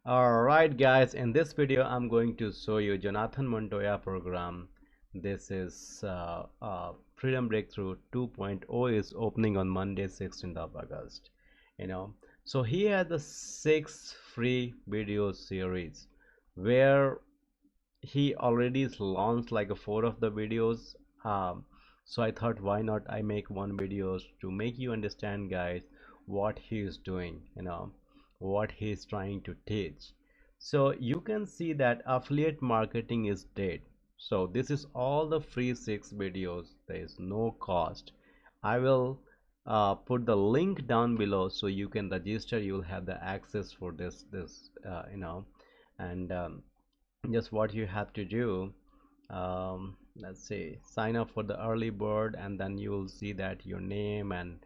Alright guys, in this video I'm going to show you Jonathan Montoya program. This is Freedom Breakthrough 2.0 is opening on Monday 16th of August. So he had the 6 free video series where he already launched like a 4 of the videos. So I thought why not I make one videos to make you understand guys what he is doing, what he is trying to teach. So you can see that affiliate marketing is dead. So this is all the free 6 videos. There is no cost. I will put the link down below so you can register. You will have the access for this and just what you have to do, let's see, sign up for the early bird, and then you will see that your name and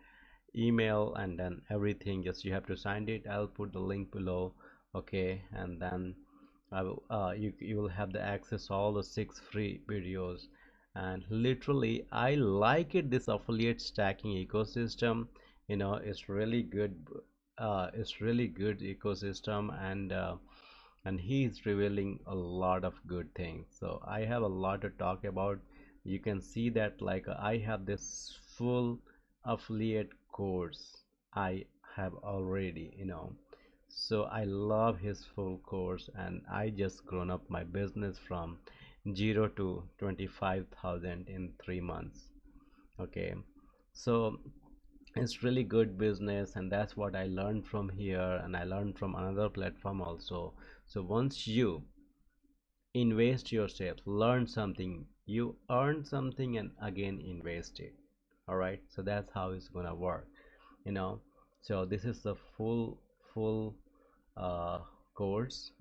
email and then everything, just you have to sign it. I'll put the link below. Okay, and then I will you will have the access all the 6 free videos. And literally I like it, this affiliate stacking ecosystem. It's really good. It's really good ecosystem, and he is revealing a lot of good things. So I have a lot to talk about. You can see that like I have this full affiliate course I have already, so I love his full course, and I just grown up my business from 0 to 25,000 in 3 months. Okay, so it's really good business, and that's what I learned from here, and I learned from another platform also. So once you invest yourself, learn something, you earn something and again invest it. All right, so that's how it's gonna work, you know so this is the full uh, course,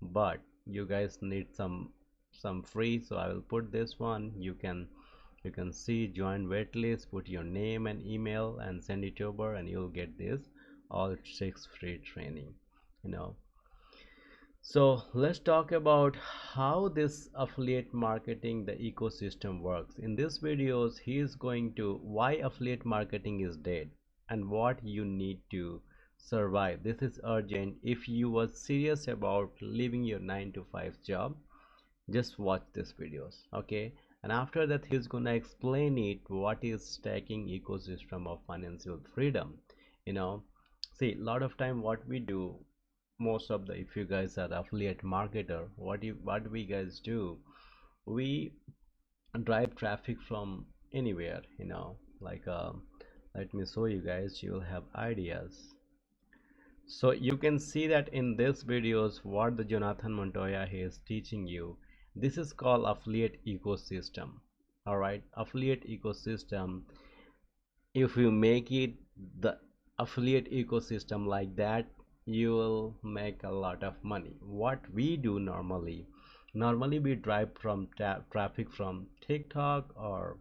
but you guys need some free, so I will put this one. You can see join waitlist, put your name and email and send it over, and you'll get this all 6 free training. you know so let's talk about how this affiliate marketing, the ecosystem works. In this videos, he is going to why affiliate marketing is dead and what you need to survive. This is urgent. If you were serious about leaving your 9 to 5 job, just watch this videos, okay? And after that, he's gonna explain it what is stacking ecosystem of financial freedom. you know See, a lot of time what we do, most of the, if you guys are affiliate marketer, what we guys do, we drive traffic from anywhere, like let me show you guys, you'll have ideas. So you can see that in this videos what the Jonathan Montoya he is teaching you. This is called affiliate ecosystem. All right, affiliate ecosystem. If you make it the affiliate ecosystem like that, you will make a lot of money. What we do normally we drive from traffic from TikTok or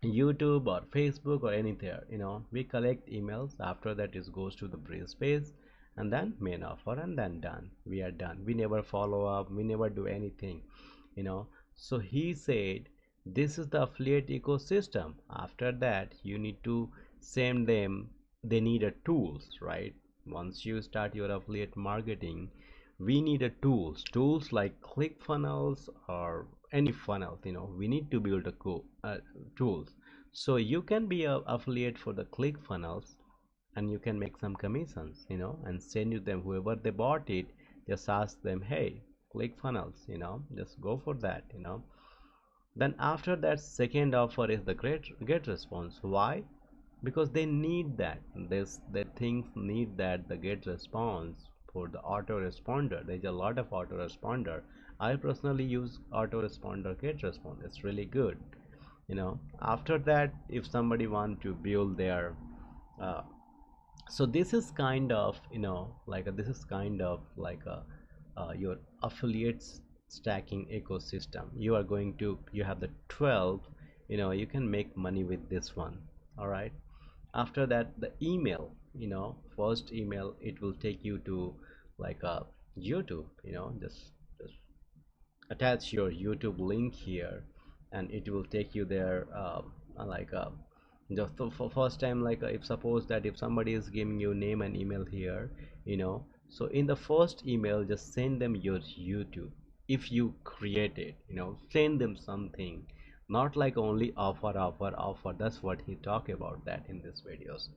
YouTube or Facebook or anything. We collect emails. After that, it goes to the pre-space and then main offer, and then done. We are done. We never follow up. We never do anything. So he said this is the affiliate ecosystem. After that, you need to send them. They need a tools, right? Once you start your affiliate marketing, we need a tools like ClickFunnels or any funnels. We need to build a tools. So you can be a affiliate for the ClickFunnels, and you can make some commissions, and send you them whoever they bought it. Just ask them, hey, ClickFunnels, just go for that. Then after that, second offer is the great get response. Why? Because they need that. The things need that, the get response for the autoresponder. There's a lot of autoresponder. I personally use autoresponder get response. It's really good. After that, if somebody want to build their uh, so this is kind of, this is kind of like a your affiliates stacking ecosystem. You have the 12. You can make money with this one. All right. After that, the email, first email, it will take you to like a YouTube. Just attach your YouTube link here, and it will take you there. Like just for first time, like if suppose that if somebody is giving you name and email here, So in the first email, just send them your YouTube. If you create it, send them something, not like only offer, offer, offer. That's what he talk about that in these videos.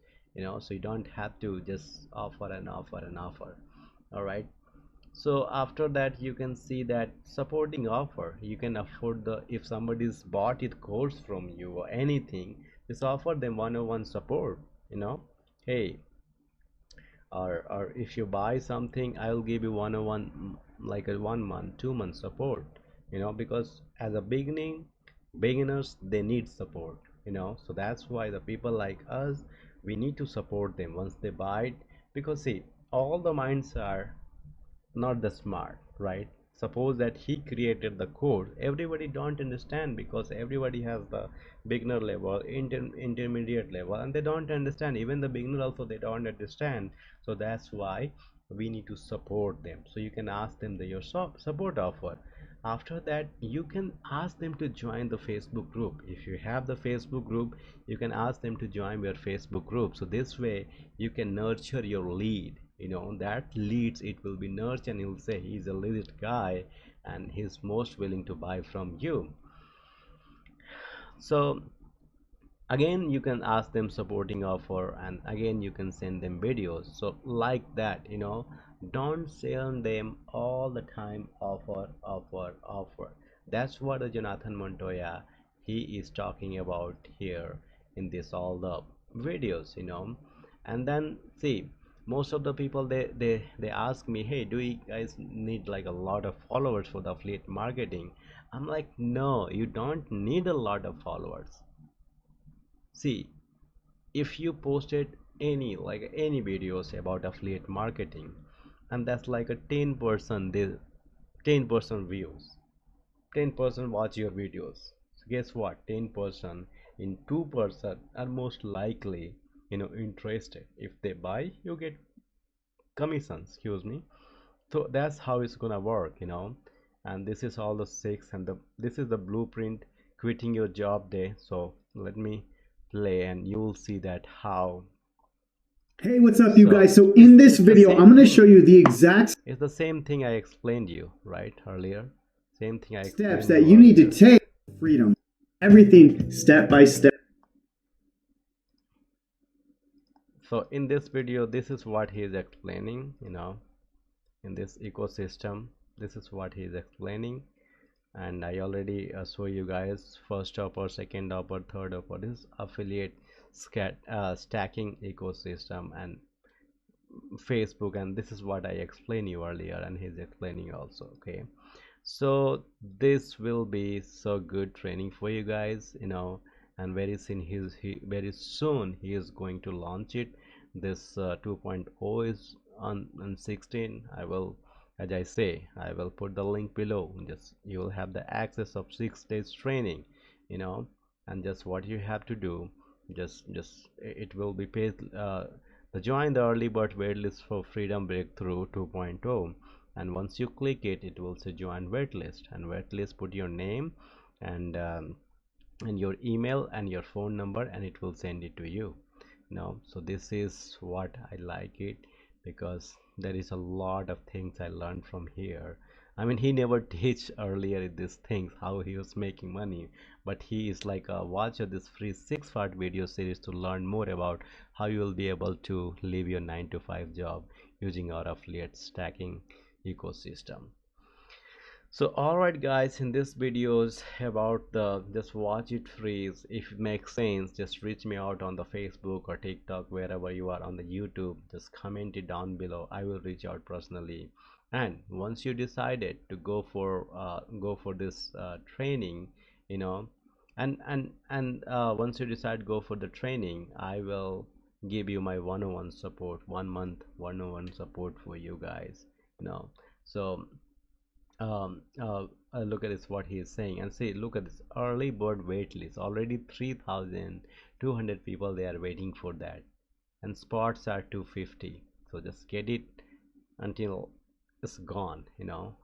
So you don't have to just offer and offer and offer. All right. So after that, you can see that supporting offer, you can afford the, if somebody's bought it course from you or anything, just offer them one-on-one support. Hey, or if you buy something, I'll give you one-on-one, like a 1 month 2 month support. Because as a beginners, they need support. So that's why the people like us, we need to support them once they buy it. Because see, all the minds are not the smart, right? Suppose that he created the code, everybody don't understand, because everybody has the beginner level, intermediate level, and they don't understand. Even the beginner also, they don't understand. So that's why we need to support them. So you can ask them your support offer. After that, you can ask them to join the Facebook group. If you have the Facebook group, you can ask them to join your Facebook group. So this way you can nurture your lead. That leads, it will be nurtured, and you'll say he's a legit guy and he's most willing to buy from you. So again, you can ask them supporting offer, and again you can send them videos. So like that, don't send them all the time offer, offer, offer. That's what the Jonathan Montoya, he is talking about here in this all the videos. And then see, most of the people, they ask me, hey, do you guys need like a lot of followers for the affiliate marketing? I'm like, no, you don't need a lot of followers. See, if you posted any videos about affiliate marketing, and that's like a 10%, 10% views, 10% watch your videos. So guess what, 10% in 2% are most likely interested. If they buy, you get commissions, excuse me. So that's how it's gonna work. And this is all the six, and this is the blueprint, quitting your job day. So let me play and you'll see that how. Hey, what's up, you So guys? So in this video, I'm going to show you the exact it's the same thing I explained you right earlier. Same thing I steps explained that you you need to earlier. take for freedom. Everything step by step. So in this video, this is what he is explaining. In this ecosystem, this is what he is explaining. And I already show you guys first upper, second upper, third upper. This is affiliate stacking ecosystem and Facebook, and this is what I explained you earlier, and he's explaining also. Okay, so this will be so good training for you guys. And very soon he is going to launch it. This 2.0 is on 16. I will, as I say, I will put the link below. Just you will have the access of 6 days training. And just what you have to do, just it will be paid. Join the early bird waitlist for Freedom Breakthrough 2.0. And once you click it, it will say join waitlist. And waitlist, put your name and your email and your phone number, and it will send it to you. So this is what I like it, because there is a lot of things I learned from here. I mean, he never teach earlier these things how he was making money, but he is like a watch of this free 6-part video series to learn more about how you will be able to leave your 9 to 5 job using our affiliate stacking ecosystem. So alright guys, in this videos about the, just watch it freeze. If it makes sense, just reach me out on the Facebook or TikTok, wherever you are, on the YouTube, just comment it down below. I will reach out personally. And once you decided to go for this training, and once you decide go for the training, I will give you my one-on-one support, 1 month one-on-one support for you guys. So look at this, what he is saying, and say, look at this early bird wait list, already 3,200 people, they are waiting for that, and spots are 250. So just get it until it's gone.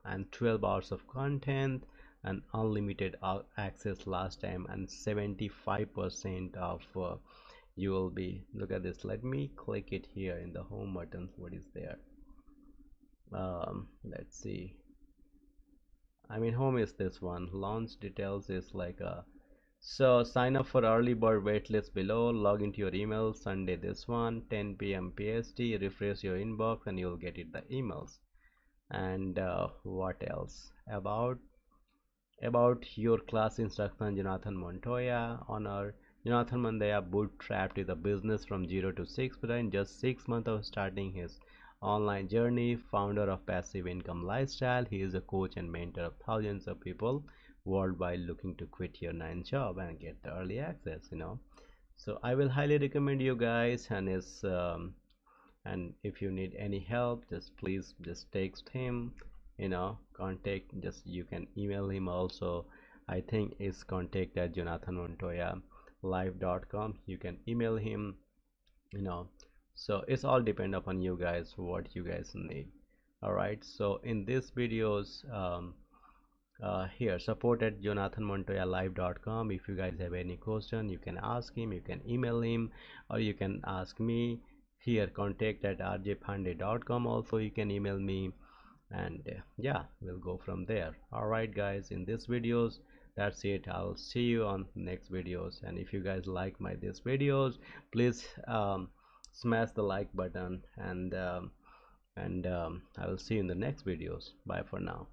And 12 hours of content and unlimited access last time, and 75% of you will be, look at this, let me click it here in the home button. What is there? let's see. I mean, home is this one. Launch details is like a, so sign up for early bird waitlist below. Log into your email Sunday this one 10 p.m. PST. Refresh your inbox and you'll get it the emails. And what else about your class instructor Jonathan Montoya. Honor Jonathan Montoya bootstrapped is a business from 0 to 6 in just 6 months of starting his online journey. Founder of Passive Income Lifestyle, he is a coach and mentor of thousands of people worldwide looking to quit your 9 job and get the early access. So I will highly recommend you guys, and if you need any help, just please just text him, contact, just you can email him also. I think his contact at jonathanmontoyalive.com. You can email him, you know so it's all depend upon you guys what you guys need. All right, so in this videos, here support at jonathanmontoyalive.com. If you guys have any question, you can ask him, you can email him, or you can ask me. Here contact at rjpande.com, also you can email me, and yeah, we'll go from there. All right guys, in this videos, that's it. I'll see you on next videos, and if you guys like my this videos, please smash the like button, and I will see you in the next videos. Bye for now.